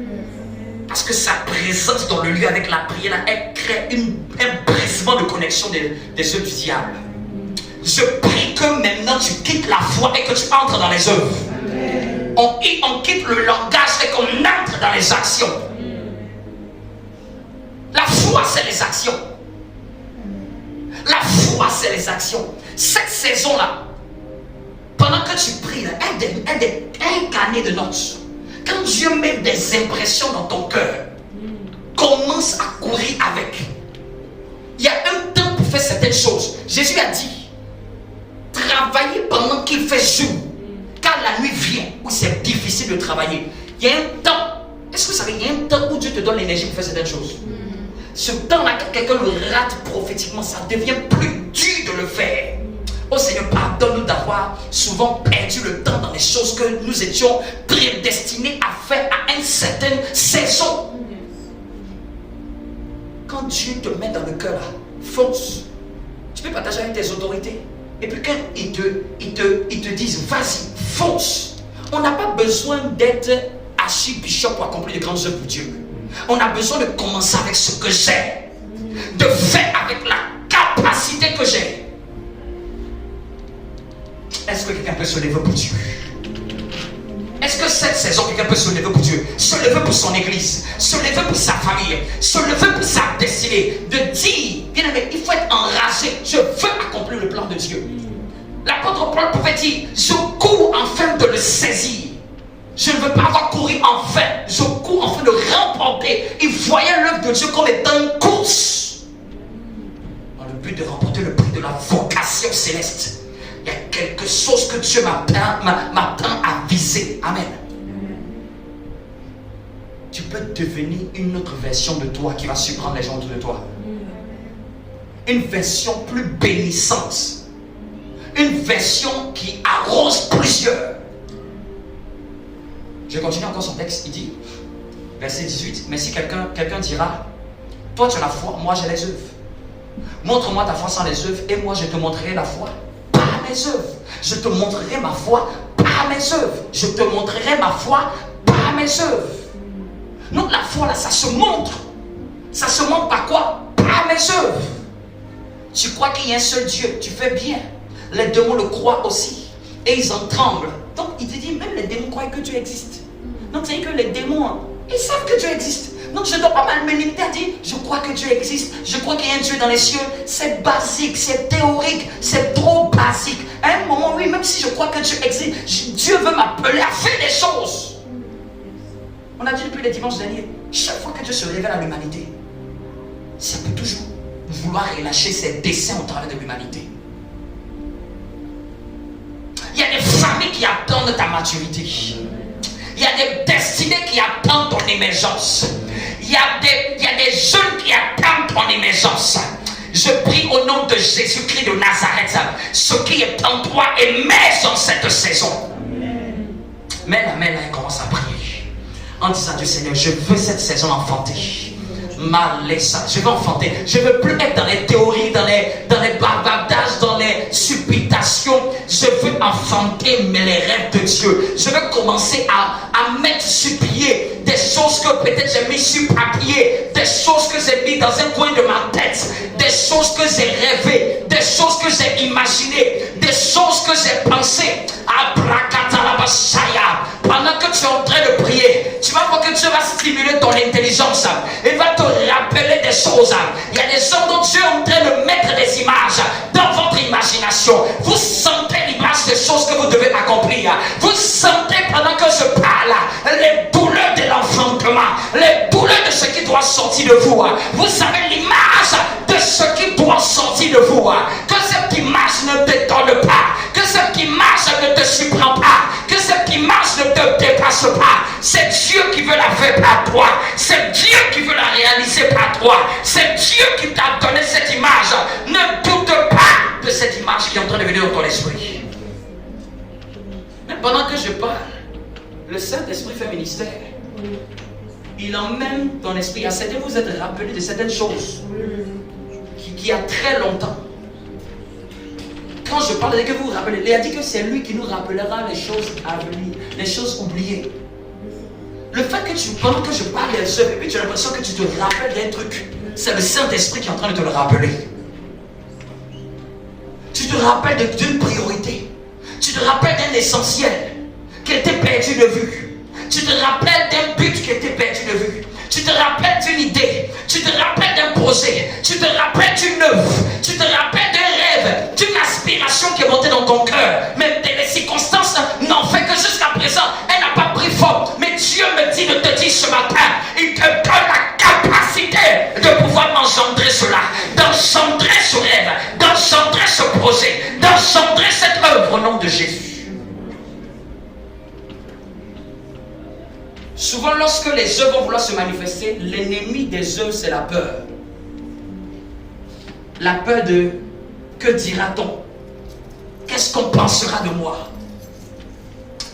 Parce que sa présence dans le lieu avec la prière, là, elle crée un brisement de connexion des œuvres du diable. Je prie que maintenant tu quittes la foi et que tu entres dans les œuvres. On quitte le langage et qu'on entre dans les actions. La foi, c'est les actions. La foi, c'est les actions. Cette saison-là, pendant que tu pries, là, un carnet de notes. Quand Dieu met des impressions dans ton cœur, commence à courir avec. Il y a un temps pour faire certaines choses. Jésus a dit, travaillez pendant qu'il fait jour. Car la nuit vient où c'est difficile de travailler. Il y a un temps. Est-ce que vous savez, il y a un temps où Dieu te donne l'énergie pour faire certaines choses. Ce temps-là, quand quelqu'un le rate prophétiquement, ça devient plus dur de le faire. Oh Seigneur, pardonne-nous d'avoir souvent perdu le temps dans les choses que nous étions prédestinés à faire à une certaine saison. Quand Dieu te met dans le cœur là, fonce. Tu peux partager avec tes autorités. Et puis quand ils te disent, vas-y, fonce. On n'a pas besoin d'être archibishop pour accomplir de grandes œuvres pour Dieu. On a besoin de commencer avec ce que j'ai. De faire avec la capacité que j'ai. Est-ce que quelqu'un peut se lever pour Dieu? Est-ce que cette saison, quelqu'un peut se lever pour Dieu? Se lever pour son église, se lever pour sa famille, se lever pour sa destinée. De dire, bien aimé, il faut être enragé. Je veux accomplir le plan de Dieu. L'apôtre Paul pouvait dire, je cours afin de le saisir. Je ne veux pas avoir couru en vain. Je cours en train de remporter. Il voyait l'œuvre de Dieu comme étant une course. Dans le but de remporter le prix de la vocation céleste. Il y a quelque chose que Dieu m'attend à viser. Amen. Tu peux devenir une autre version de toi qui va surprendre les gens autour de toi. Une version plus bénissante. Une version qui arrose plusieurs. Je continue encore son texte. Il dit, verset 18, mais si quelqu'un dira, toi tu as la foi, moi j'ai les œuvres. Montre-moi ta foi sans les œuvres et moi je te montrerai la foi par mes œuvres. Je te montrerai ma foi par mes œuvres. Je te montrerai ma foi par mes œuvres. Donc la foi là, ça se montre. Ça se montre par quoi? Par mes œuvres. Tu crois qu'il y a un seul Dieu, tu fais bien. Les démons le croient aussi. Et ils en tremblent. Donc il te dit, même les démons croient que Dieu existe. Donc c'est que les démons, ils savent que Dieu existe. Donc je ne dois pas mal me limiter à dire, je crois que Dieu existe. Je crois qu'il y a un Dieu dans les cieux. C'est basique, c'est théorique, c'est trop basique. À un moment, oui, même si je crois que Dieu existe, Dieu veut m'appeler à faire des choses. On a dit depuis les dimanches derniers, chaque fois que Dieu se révèle à l'humanité, c'est pour toujours vouloir relâcher ses desseins au travers de l'humanité. Il y a des familles qui attendent ta maturité. Il y a des destinées qui attendent ton émergence. Il y a des jeunes qui attendent ton émergence. Je prie au nom de Jésus-Christ de Nazareth, ce qui est en toi émerge dans cette saison. Mais la mère là, elle commence à prier en disant, Dieu Seigneur, je veux cette saison enfanter. Je veux enfanter. Je ne veux plus être dans les théories, dans les bavardages, dans les supputations. Je veux enfanter les rêves de Dieu. Je veux commencer à mettre sur pied des choses que peut-être j'ai mis sur papier, des choses que j'ai mis dans un coin de ma tête, des choses que j'ai rêvées, des choses que j'ai imaginées, des choses que j'ai pensées. Pendant que tu es en train de prier, tu vas voir que Dieu va stimuler ton intelligence. Il va te rappeler des choses. Il y a des gens dont Dieu est en train de mettre des images dans votre imagination. Vous sentez l'image des choses que vous devez accomplir. Vous sentez pendant que je parle les douleurs de l'enfantement, les douleurs de ce qui doit sortir de vous. Vous avez l'image de ce qui doit sortir de vous. Que cette image ne t'étonne pas, que cette image ne te surprend pas, que cette image ne te dépasse pas. C'est Dieu qui veut la faire par toi. C'est Dieu qui veut la réaliser par toi. C'est Dieu qui t'a donné cette image. Ne doute pas de cette image qui est en train de venir dans ton esprit. Mais pendant que je parle, le Saint-Esprit fait ministère. Il emmène ton esprit à certains, vous êtes rappelés de certaines choses qui a très longtemps. Quand je parle de que vous vous rappelez, il a dit que c'est lui qui nous rappellera les choses à venir, les choses oubliées. Le fait que pendant que je parle des œuvres, et puis tu as l'impression que tu te rappelles d'un truc, c'est le Saint-Esprit qui est en train de te le rappeler. Tu te rappelles d'une priorité. Tu te rappelles d'un essentiel qui était perdu de vue. Tu te rappelles d'un but qui était perdu de vue. Tu te rappelles d'une idée. Tu te rappelles d'un projet. Tu te rappelles d'une œuvre. Tu te rappelles d'un rêve, d'une aspiration qui est montée dans ton cœur. Même les circonstances n'ont fait que jusqu'à présent, elle n'a pas pris forme. Mais Dieu me dit de te dire ce matin, il te donne la capacité de pouvoir engendrer cela, d'engendrer ce rêve, d'engendrer ce projet, d'engendrer cette œuvre au nom de Jésus. Souvent, lorsque les œuvres vont vouloir se manifester, l'ennemi des œuvres, c'est la peur. La peur de que dira-t-on? Qu'est-ce qu'on pensera de moi?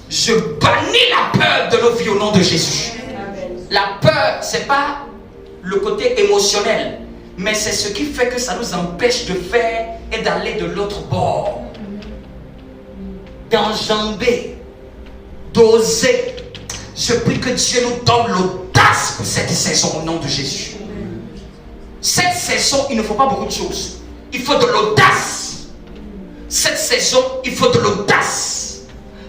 Je bannis la peur de nos vies au nom de Jésus. La peur, ce n'est pas le côté émotionnel, mais c'est ce qui fait que ça nous empêche de faire et d'aller de l'autre bord. D'enjamber, d'oser. Je prie que Dieu nous donne l'audace pour cette saison au nom de Jésus. Cette saison, il ne faut pas beaucoup de choses. Il faut de l'audace. Cette saison, il faut de l'audace.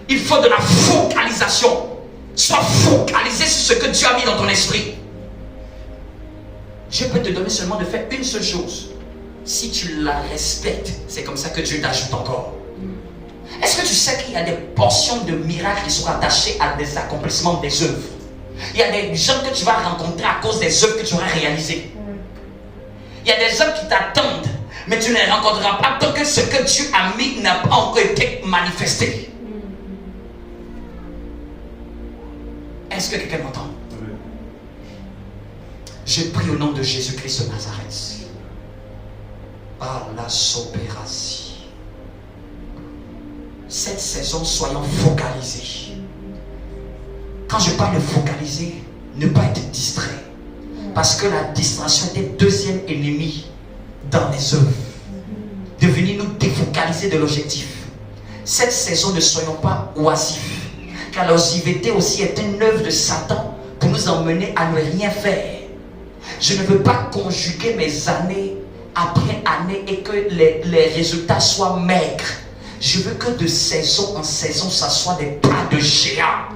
Il faut de la focalisation. Sois focalisé sur ce que Dieu a mis dans ton esprit. Dieu peut te donner seulement de faire une seule chose. Si tu la respectes, c'est comme ça que Dieu t'ajoute encore. Est-ce que tu sais qu'il y a des portions de miracles qui sont attachées à des accomplissements des œuvres? Il y a des gens que tu vas rencontrer à cause des œuvres que tu auras réalisées. Il y a des gens qui t'attendent, mais tu ne les rencontreras pas tant que ce que Dieu a mis n'a pas encore été manifesté. Est-ce que quelqu'un m'entend? Je prie au nom de Jésus-Christ de Nazareth. Par la sopérasi. Cette saison, soyons focalisés. Quand je parle de focaliser, ne pas être distrait. Parce que la distraction est le deuxième ennemi dans les œuvres. De venir nous défocaliser de l'objectif. Cette saison, ne soyons pas oisifs. Car l'oisiveté aussi est une œuvre de Satan pour nous emmener à ne rien faire. Je ne veux pas conjuguer mes années après année et que les résultats soient maigres. Je veux que de saison en saison, ça soit des pas de géant.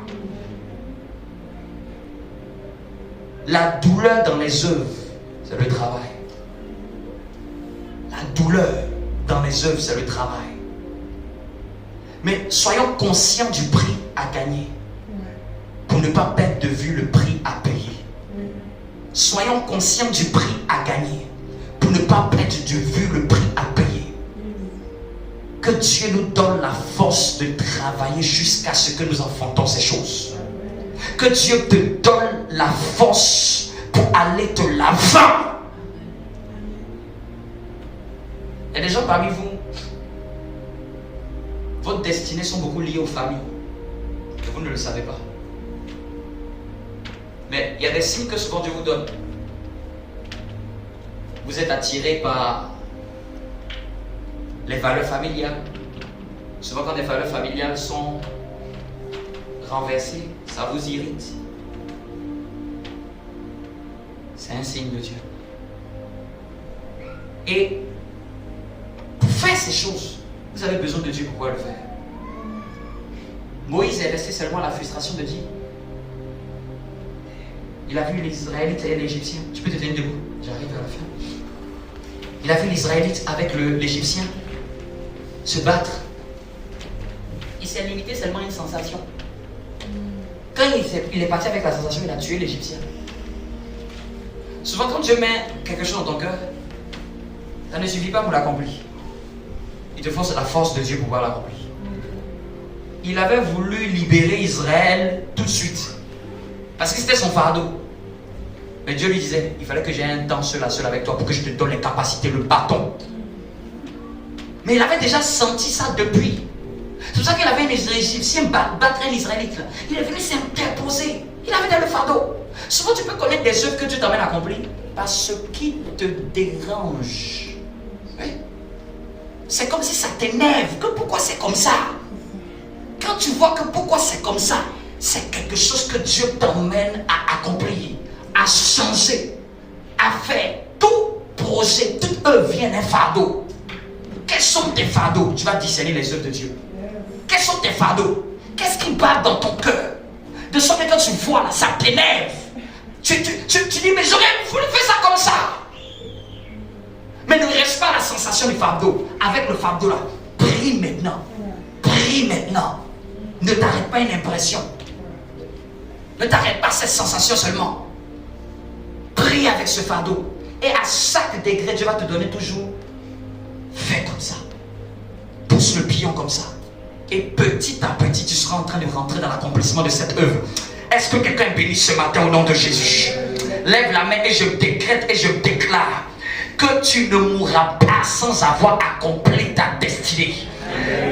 La douleur dans les œuvres, c'est le travail. La douleur dans les œuvres, c'est le travail. Mais soyons conscients du prix à gagner pour ne pas perdre de vue le prix à payer. Soyons conscients du prix à gagner pour ne pas perdre de vue le prix à payer. Que Dieu nous donne la force de travailler jusqu'à ce que nous enfantons ces choses. Que Dieu te donne la force pour aller de l'avant. Il y a des gens parmi vous, votre destinée sont beaucoup liées aux familles. Et vous ne le savez pas. Mais il y a des signes que souvent Dieu vous donne. Vous êtes attiré par les valeurs familiales. Souvent quand les valeurs familiales sont renversées, ça vous irrite. C'est un signe de Dieu. Et pour faire ces choses, vous avez besoin de Dieu pour pouvoir le faire. Moïse est resté seulement à la frustration de Dieu. Il a vu les Israélites et l'Égyptien. Tu peux te tenir debout, j'arrive à la fin. Il a vu les Israélites avec l'Égyptien se battre. Il s'est limité seulement à une sensation. Quand il est parti avec la sensation, il a tué l'Égyptien. Souvent, quand Dieu met quelque chose dans ton cœur, ça ne suffit pas pour l'accomplir. Il te faut la force de Dieu pour pouvoir l'accomplir. Il avait voulu libérer Israël tout de suite. Parce que c'était son fardeau. Mais Dieu lui disait, il fallait que j'aie un temps seul à seul avec toi pour que je te donne les capacités, le bâton. Mais il avait déjà senti ça depuis. C'est pour ça qu'il avait un Égyptien battre un Israélite. Il est venu s'interposer. Il avait dans le fardeau. Souvent tu peux connaître des œuvres que Dieu t'emmène à accomplir par ce qui te dérange. Oui. C'est comme si ça t'énerve. Que pourquoi c'est comme ça? Quand tu vois que pourquoi c'est comme ça, c'est quelque chose que Dieu t'emmène à accomplir, à changer, à faire. Tout projet, toute œuvre vient d'un fardeau. Quels sont tes fardeaux? Tu vas discerner les œuvres de Dieu. Quels sont tes fardeaux? Qu'est-ce qui bat dans ton cœur? De sorte que quand tu vois là, ça t'énerve. Tu dis, mais j'aurais voulu faire ça comme ça. Mais ne reste pas la sensation du fardeau. Avec le fardeau là, prie maintenant. Prie maintenant. Ne t'arrête pas une impression. Ne t'arrête pas cette sensation seulement. Prie avec ce fardeau. Et à chaque degré, Dieu va te donner toujours. Fais comme ça. Pousse le pion comme ça. Et petit à petit, tu seras en train de rentrer dans l'accomplissement de cette œuvre. Est-ce que quelqu'un est béni ce matin au nom de Jésus? Lève la main et je décrète et je déclare que tu ne mourras pas sans avoir accompli ta destinée.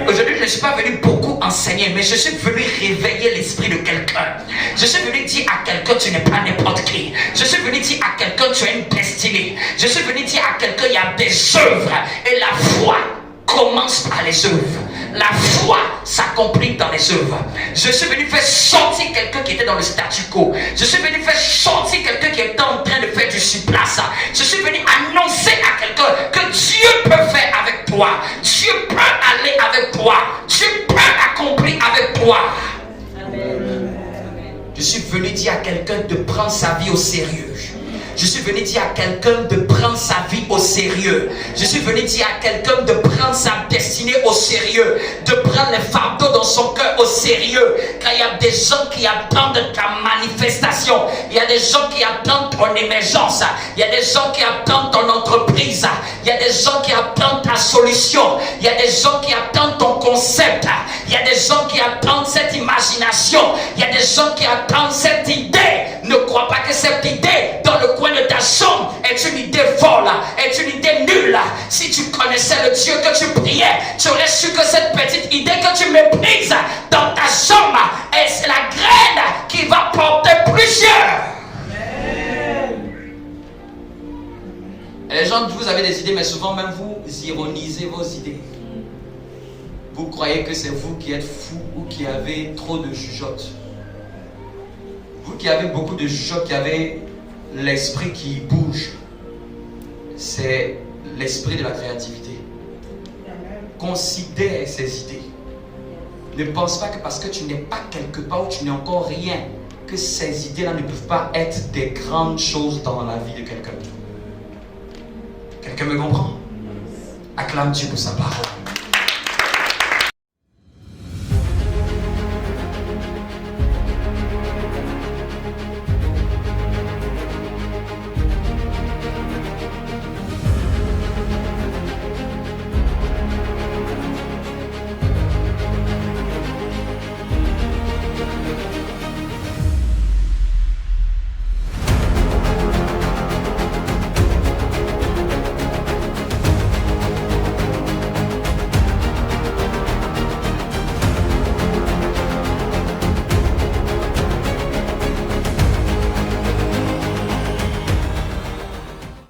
Aujourd'hui, je ne suis pas venu beaucoup enseigner, mais je suis venu réveiller l'esprit de quelqu'un. Je suis venu dire à quelqu'un, tu n'es pas n'importe qui. Je suis venu dire à quelqu'un, tu as une destinée. Je suis venu dire à quelqu'un, il y a des œuvres. Et la foi commence par les œuvres. La foi s'accomplit dans les œuvres. Je suis venu faire sortir quelqu'un qui était dans le statu quo. Je suis venu faire sortir quelqu'un qui était en train de faire du surplace. Je suis venu annoncer à quelqu'un que Dieu peut faire avec toi. Dieu peut aller avec toi. Dieu peut accomplir avec toi. Amen. Je suis venu dire à quelqu'un de prendre sa vie au sérieux. Je suis venu dire à quelqu'un de prendre sa vie au sérieux. Je suis venu dire à quelqu'un de prendre sa destinée au sérieux, de prendre les fardeaux dans son cœur au sérieux. Car il y a des gens qui attendent ta manifestation. Il y a des gens qui attendent ton émergence. Il y a des gens qui attendent ton entreprise. Il y a des gens qui attendent ta solution. Il y a des gens qui attendent ton concept. Il y a des gens qui attendent cette imagination. Il y a des gens qui attendent cette idée. Ne crois pas que cette idée dans le coin de ta chambre est une idée folle, est une idée nulle. Si tu connaissais le Dieu que tu priais, tu aurais su que cette petite idée que tu méprises dans ta chambre, c'est la graine qui va porter plusieurs. Les gens, vous avez des idées, mais souvent même vous ironisez vos idées. Vous croyez que c'est vous qui êtes fou ou qui avez trop de jugeotes. Vous qui avez beaucoup de jugeotes, qui avez l'esprit qui bouge, c'est l'esprit de la créativité. Considère ces idées. Ne pense pas que parce que tu n'es pas quelque part où tu n'es encore rien, que ces idées-là ne peuvent pas être des grandes choses dans la vie de quelqu'un. Quelqu'un me comprend? Acclame Dieu pour sa parole.